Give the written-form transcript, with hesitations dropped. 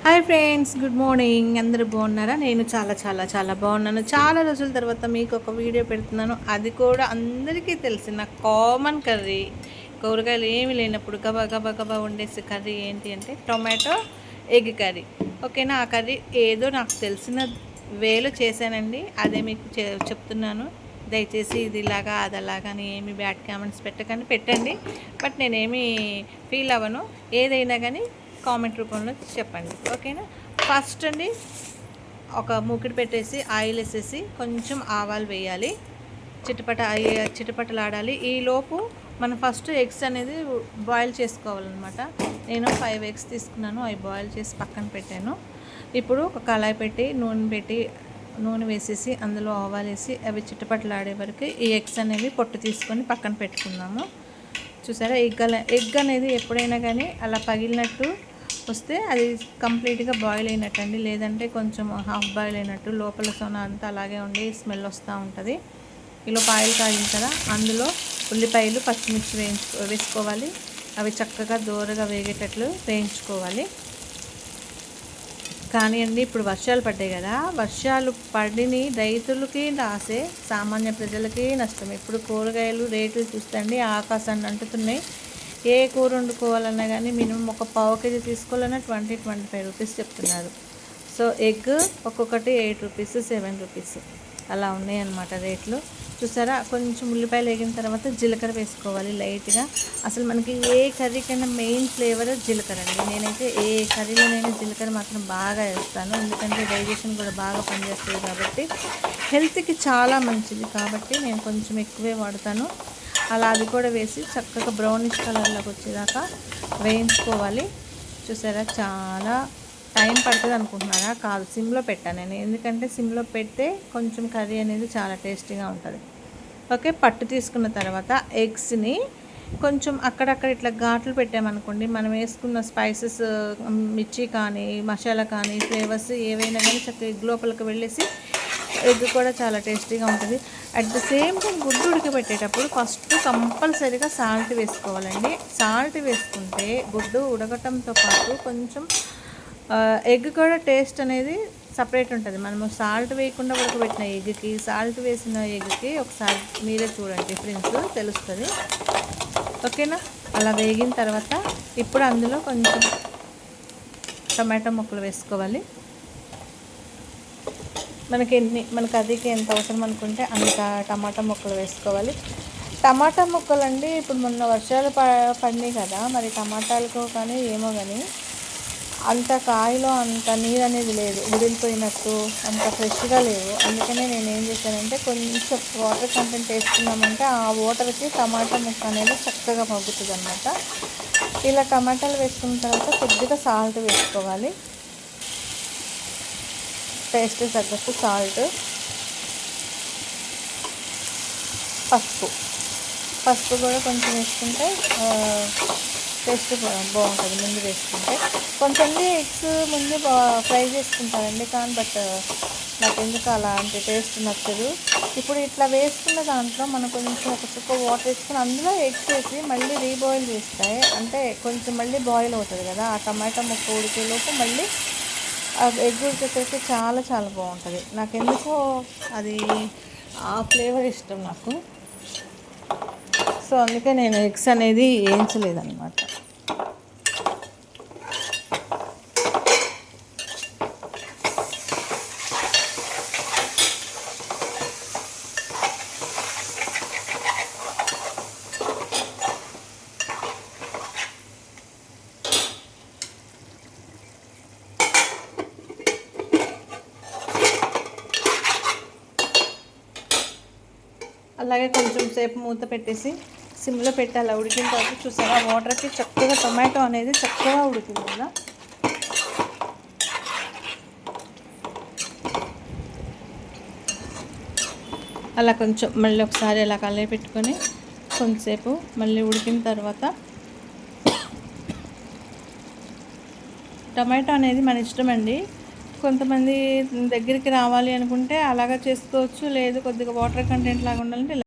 Hi friends, good morning. అందరూ బాగున్నారా? నేను చాలా చాలా చాలా బాగున్నాను. చాలా రోజుల తర్వాత మీకు ఒక వీడియో పెడుతున్నాను. అది కూడా అందరికీ తెలిసిన కామన్ కర్రీ. కూరగాయలు ఏమి లేనప్పుడు గబా గబా గబా వండేసి కర్రీ ఏంటి అంటే టొమాటో ఎగ్ కర్రీ. ఓకేనా? ఆ కర్రీ ఏదో నాకు తెలిసిన వేలో చేశానండి. అదే మీకు చెప్తున్నాను. దయచేసి ఇది ఇలాగా అది అలాగా అని ఏమి బ్యాడ్ కామెంట్స్ పెట్టండి. బట్ నేనేమి ఫీల్ అవ్వను. ఏదైనా కానీ కామెంట్ రూపంలో చెప్పండి. ఓకేనా? ఫస్ట్ అండి, ఒక మూకిడి పెట్టేసి ఆయిల్ వేసేసి కొంచెం ఆవాలు వేయాలి. చిటపటలాడాలి. ఈలోపు మనం ఫస్ట్ ఎగ్స్ అనేది బాయిల్ చేసుకోవాలన్నమాట. నేను 5 ఎగ్స్ తీసుకున్నాను. అవి బాయిల్ చేసి పక్కన పెట్టాను. ఇప్పుడు ఒక కళాయి పెట్టి నూనె వేసేసి అందులో ఆవాలు వేసి అవి చిటపటలాడే వరకు ఈ ఎగ్స్ అనేవి పొట్టు తీసుకొని పక్కన పెట్టుకుందాము. చూసారా? ఎగ్ అనేది ఎప్పుడైనా కానీ అలా పగిలినట్టు వస్తే అది కంప్లీట్గా బాయిల్ అయినట్టు అండి. లేదంటే కొంచెం హాఫ్ బాయిల్ అయినట్టు లోపల సొన అంతా అలాగే ఉండి స్మెల్ వస్తూ ఉంటుంది. ఇలా ఆయిల్ కాగిన కదా, అందులో ఉల్లిపాయలు పచ్చిమిర్చి వేసుకోవాలి. అవి చక్కగా దోరగా వేగేటట్లు వేయించుకోవాలి. కానీ అండి, ఇప్పుడు వర్షాలు పడ్డాయి కదా, వర్షాలు పడిని రైతులకి లాసే, సామాన్య ప్రజలకి నష్టం. ఇప్పుడు కూరగాయలు రేట్లు చూస్తే అండి ఆకాశాన్ని అంటుతున్నాయి. ఏ కూర వండుకోవాలన్నా కానీ మినిమం ఒక పావు కేజీ తీసుకోవాలన్నా 20-25 రూపీస్ చెప్తున్నారు. సో ఎగ్ ఒక్కొక్కటి 8 రూపీస్ 7 రూపీస్ అలా ఉన్నాయి అన్నమాట రేట్లు. చూసారా? కొంచెం ఉల్లిపాయలు వేగిన తర్వాత జీలకర్ర వేసుకోవాలి లైట్గా. అసలు మనకి ఏ కర్రీకైనా మెయిన్ ఫ్లేవర్ జీలకర్ర అండి. నేనైతే ఏ కర్రీలోనైనా జీలకర్ర మాత్రం బాగా వేస్తాను. ఎందుకంటే డైజెషన్ కూడా బాగా పనిచేస్తుంది కాబట్టి, హెల్త్కి చాలా మంచిది కాబట్టి నేను కొంచెం ఎక్కువే వాడతాను. అలా అది కూడా వేసి చక్కగా బ్రౌనిష్ కలర్లోకి వచ్చేదాకా వేయించుకోవాలి. చూసారా? చాలా టైం పడుతుంది అనుకుంటున్నారా? కాదు, సిమ్లో పెట్టాను నేను. ఎందుకంటే సిమ్లో పెడితే కొంచెం కర్రీ అనేది చాలా టేస్టీగా ఉంటుంది. ఓకే, పట్టు తీసుకున్న తర్వాత ఎగ్స్ని కొంచెం అక్కడక్కడ ఇట్లా ఘాట్లు పెట్టామనుకోండి, మనం వేసుకున్న స్పైసెస్, మిర్చి కానీ మసాలా కానీ ఫ్లేవర్స్ ఏవైనా కానీ చక్కగా ఎగ్ లోపలికి వెళ్ళేసి ఎగ్ కూడా చాలా టేస్టీగా ఉంటుంది. అట్ ద సేమ్ టైం గుడ్డు ఉడకబెట్టేటప్పుడు ఫస్ట్ కంపల్సరీగా సాల్ట్ వేసుకోవాలండి. సాల్ట్ వేసుకుంటే గుడ్డు ఉడకటంతో పాటు కొంచెం ఎగ్ కూడా టేస్ట్ అనేది సపరేట్ ఉంటుంది. మనము సాల్ట్ వేయకుండా ఉడకబెట్టిన ఎగ్కి, సాల్ట్ వేసిన ఎగ్కి ఒకసారి మీరే చూడండి, డిఫరెన్స్ తెలుస్తుంది. ఓకేనా? అలా వేగిన తర్వాత ఇప్పుడు అందులో కొంచెం టమాటో ముక్కలు వేసుకోవాలి. మన కర్రీకి ఎంత అవసరం అనుకుంటే అంత టమాటా ముక్కలు వేసుకోవాలి. టమాటా ముక్కలు అండి, ఇప్పుడు మొన్న వర్షాలు పడినాయి కదా, మరి టమాటాలకు కానీ ఏమో కానీ అంత కాయలో అంత నీరు అనేది లేదు, ఉడిలిపోయినట్టు అంత ఫ్రెష్గా లేవు. అందుకనే నేను ఏం చేశానంటే కొంచెం వాటర్ కంటెంట్ వేసుకున్నామంటే ఆ వాటర్కి టమాటా ముక్క అనేది చక్కగా మగ్గుతుంది అన్నమాట. ఇలా టమాటాలు వేసుకున్న తర్వాత కొద్దిగా సాల్ట్ వేసుకోవాలి. టేస్ట్ తగ్గట్టు సాల్ట్, పసుపు కూడా కొంచెం వేసుకుంటే టేస్ట్ బాగుంటుంది. ముందు వేసుకుంటే కొంతమంది ఎగ్స్ ముందు ఫ్రై చేసుకుంటారండి, కానీ బట్ నాకు ఎందుకు అలాంటి టేస్ట్ నచ్చదు. ఇప్పుడు ఇట్లా వేసుకున్న దాంట్లో మనం కొంచెం ఒక చుక్క వాటర్ వేసుకుని అందులో ఎగ్స్ వేసి మళ్ళీ రీబాయిల్ చేస్తాయి అంటే కొంచెం మళ్ళీ బాయిల్ అవుతుంది కదా, ఆ టమాటా ముక్క ఉడికేలోపు మళ్ళీ ఎగ్ ఉడికేసరికి చాలా చాలా బాగుంటుంది. నాకు ఎందుకో అది ఆ ఫ్లేవర్ ఇష్టం నాకు. సో అందుకే నేను ఎగ్స్ అనేది వేయించలేదన్నమాట. అలాగే కొంచెం సేపు మూత పెట్టేసి సిమ్లో పెట్టి అలా ఉడికిన తర్వాత చూసారా, వాటర్కి చక్కగా టొమాటో అనేది చక్కగా ఉడికింది కదా. అలా కొంచెం మళ్ళీ ఒకసారి అలా కలిపి పెట్టుకొని కొంతసేపు మళ్ళీ ఉడికిన తర్వాత టమాటో అనేది మన ఇష్టం అండి. కొంతమంది దగ్గరికి రావాలి అనుకుంటే అలాగా చేసుకోవచ్చు, లేదు కొద్దిగా వాటర్ కంటెంట్ లాగా ఉండాలంటే